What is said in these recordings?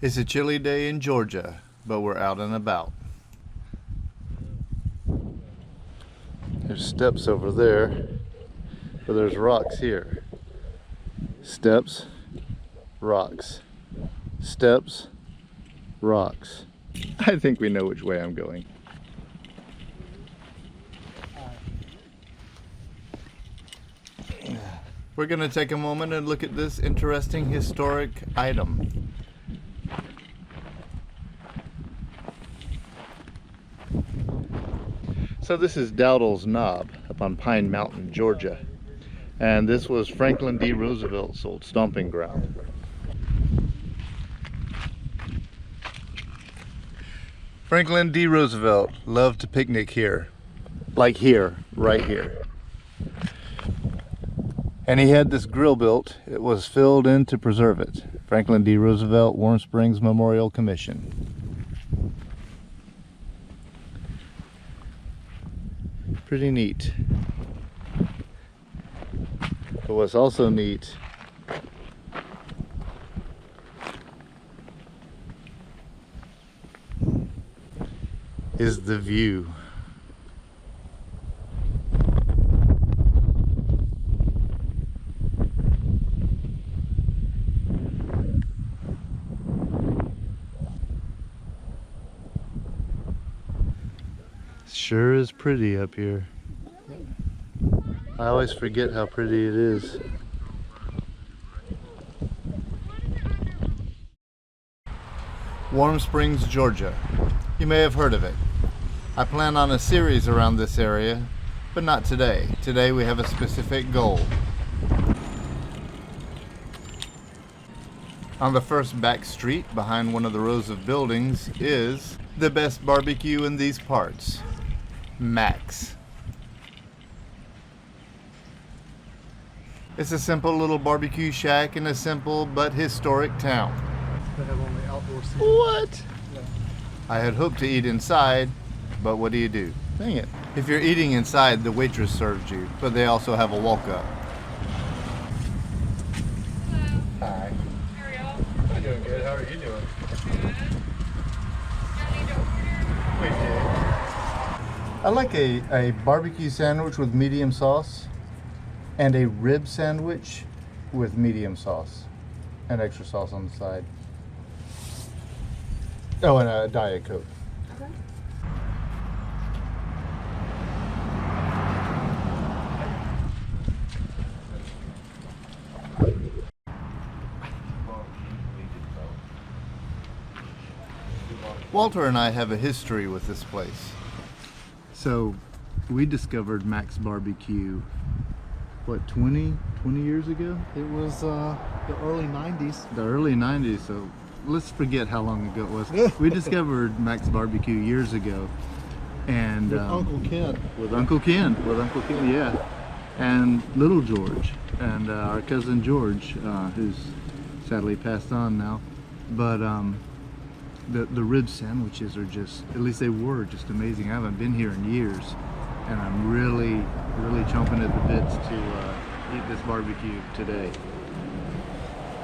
It's a chilly day in Georgia, but we're out and about. There's steps over there, but there's rocks here. Steps, rocks. Steps, rocks. I think we know which way I'm going. We're going to take a moment and look at this interesting historic item. So this is Dowdall's Knob up on Pine Mountain, Georgia. And this was Franklin D. Roosevelt's old stomping ground. Franklin D. Roosevelt loved to picnic here. Like here, right here. And he had this grill built. It was filled in to preserve it. Franklin D. Roosevelt Warm Springs Memorial Commission. Pretty neat. But what's also neat is the view. Sure is pretty up here. I always forget how pretty it is. Warm Springs, Georgia. You may have heard of it. I plan on a series around this area, but not today. Today we have a specific goal. On the first back street behind one of the rows of buildings is the best barbecue in these parts. Max. It's a simple little barbecue shack in a simple but historic town. They have only outdoor seating. What? Yeah. I had hoped to eat inside, but what do you do? Dang it. If you're eating inside, the waitress serves you, but they also have a walk-up. Hello. Hi. How are y'all? I'm doing good. How are you doing? Good. Y'all need to order? We did. I like a barbecue sandwich with medium sauce and a rib sandwich with medium sauce and extra sauce on the side. Oh, and a Diet Coke. Okay. Walter and I have a history with this place. So we discovered Max Barbecue, what, 20 years ago? It was the early 90s. The early 90s, so let's forget how long ago it was. We discovered Max Barbecue years ago. And With Uncle Ken. With Uncle Ken, yeah. And Little George, and our cousin George, who's sadly passed on now. But the rib sandwiches are just, at least they were just amazing. I haven't been here in years, and I'm really chomping at the bits to eat this barbecue today.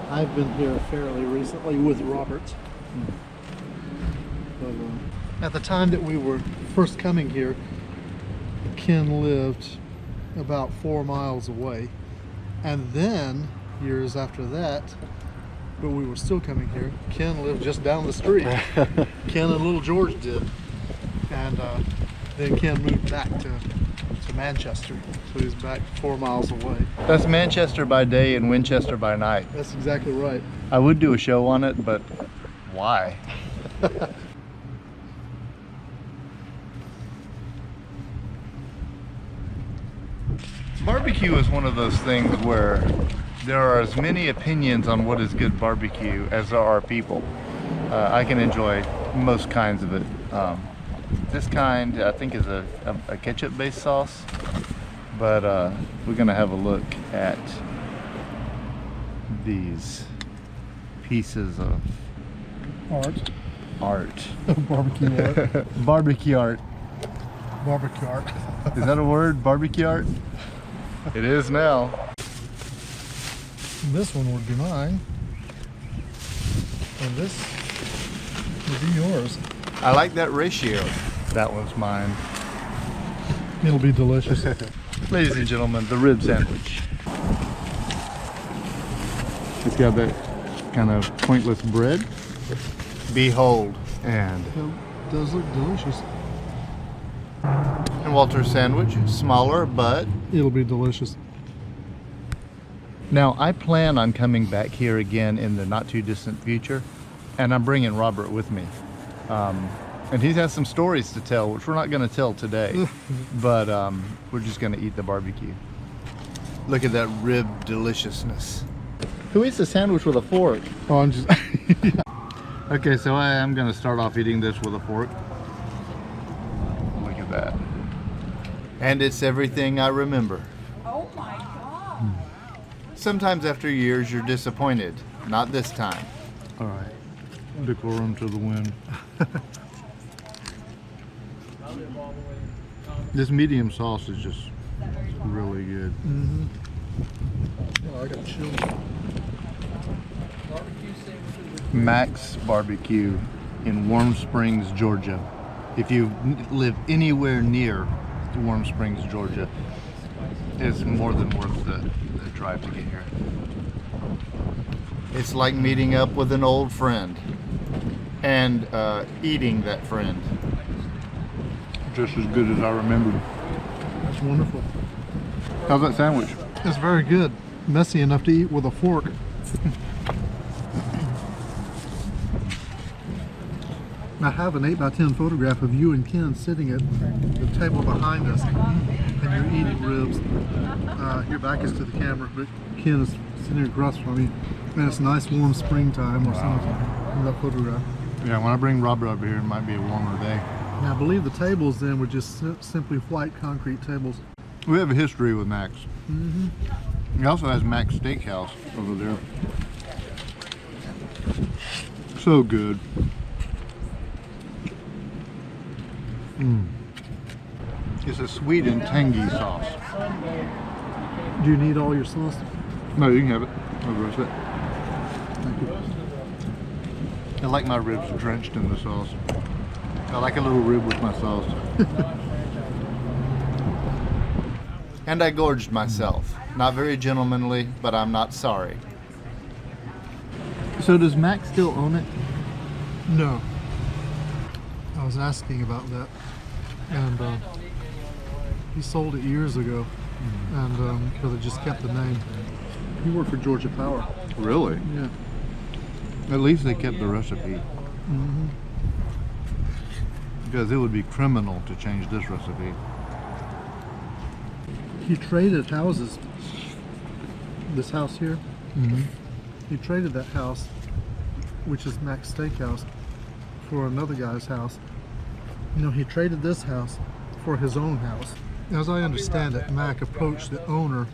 I've been here fairly recently with Robert. But, at the time that we were first coming here, Ken lived about 4 miles away. And then, years after that, but we were still coming here, Ken lived just down the street. Ken and Little George did. And then Ken moved back to Manchester. So he's back 4 miles away. That's Manchester by day and Winchester by night. That's exactly right. I would do a show on it, but why? Barbecue is one of those things where there are as many opinions on what is good barbecue as there are people. I can enjoy most kinds of it. This kind, I think, is a ketchup-based sauce, but we're gonna have a look at these pieces of art. Barbecue art. Barbecue art. Barbecue art. Is that a word? Barbecue art? It is now. This one would be mine. And this It'll be yours. I like that ratio. That one's mine. It'll be delicious. Ladies and gentlemen, the rib sandwich. It's got that kind of pointless bread. Behold. And It does look delicious. Walter's sandwich, smaller, but It'll be delicious. now I plan on coming back here again in the not too distant future, and I'm bringing Robert with me. And he has some stories to tell, which we're not going to tell today, but we're just going to eat the barbecue. Look at that rib deliciousness. Who eats a sandwich with a fork? Oh, I'm just. Okay, so I am going to start off eating this with a fork. Look at that. And it's everything I remember. Oh my god. Sometimes after years you're disappointed. Not this time. All right. Decorum to the wind. This medium sauce is just really good. Mm-hmm. Oh, I got chills. Max Barbecue in Warm Springs, Georgia. If you live anywhere near Warm Springs, Georgia, it's more than worth the drive to get here. It's like meeting up with an old friend and eating that friend. Just as good as I remembered. That's wonderful. How's that sandwich? It's very good. Messy enough to eat with a fork. I have an 8x10 photograph of you and Ken sitting at the table behind us, and you're eating ribs. Your back is to the camera, but Ken is sitting across from me, and it's nice warm springtime or something in that photograph. Yeah, when I bring Robert over here, it might be a warmer day. And I believe the tables then were just simply white concrete tables. We have a history with Max. Mm-hmm. He also has Max Steakhouse over there. So good. It's a sweet and tangy sauce. Do you need all your sauce? No, you can have it. I'll roast it. Thank you. I like my ribs drenched in the sauce. I like a little rib with my sauce. And I gorged myself. Not very gentlemanly, but I'm not sorry. So does Max still own it? No. I was asking about that, and he sold it years ago, and but it just kept the name. He worked for Georgia Power. Really? Yeah. At least they kept the recipe. Mm-hmm. Because it would be criminal to change this recipe. He traded houses. This house here. Mm-hmm. He traded that house, which is Max Steakhouse, for another guy's house. No, he traded this house for his own house. As I understand it, Mac approached the owner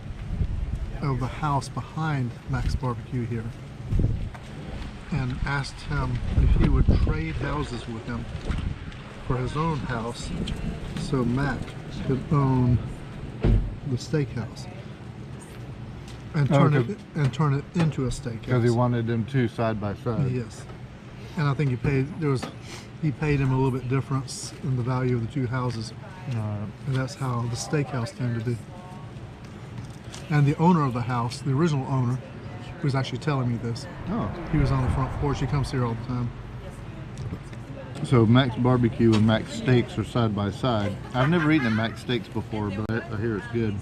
of the house behind Max Barbecue here and asked him if he would trade houses with him for his own house so Mac could own the steakhouse and turn it into a steakhouse. Because he wanted them two side by side. Yes, and I think he paid him a little bit difference in the value of the two houses, and that's how the steakhouse came to be. And the owner of the house, the original owner, was actually telling me this. Oh. He was on the front porch. He comes here all the time. So Max Barbecue and Max Steaks are side by side. I've never eaten at Max Steaks before, but I hear it's good.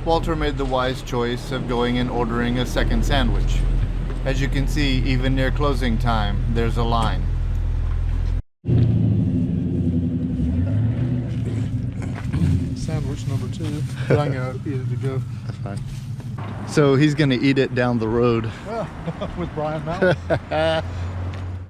Walter made the wise choice of going and ordering a second sandwich. As you can see, even near closing time, there's a line. Sandwich number 2. But I'm gonna eat it to go. That's fine. So he's gonna eat it down the road. Well, with Brian Mallett.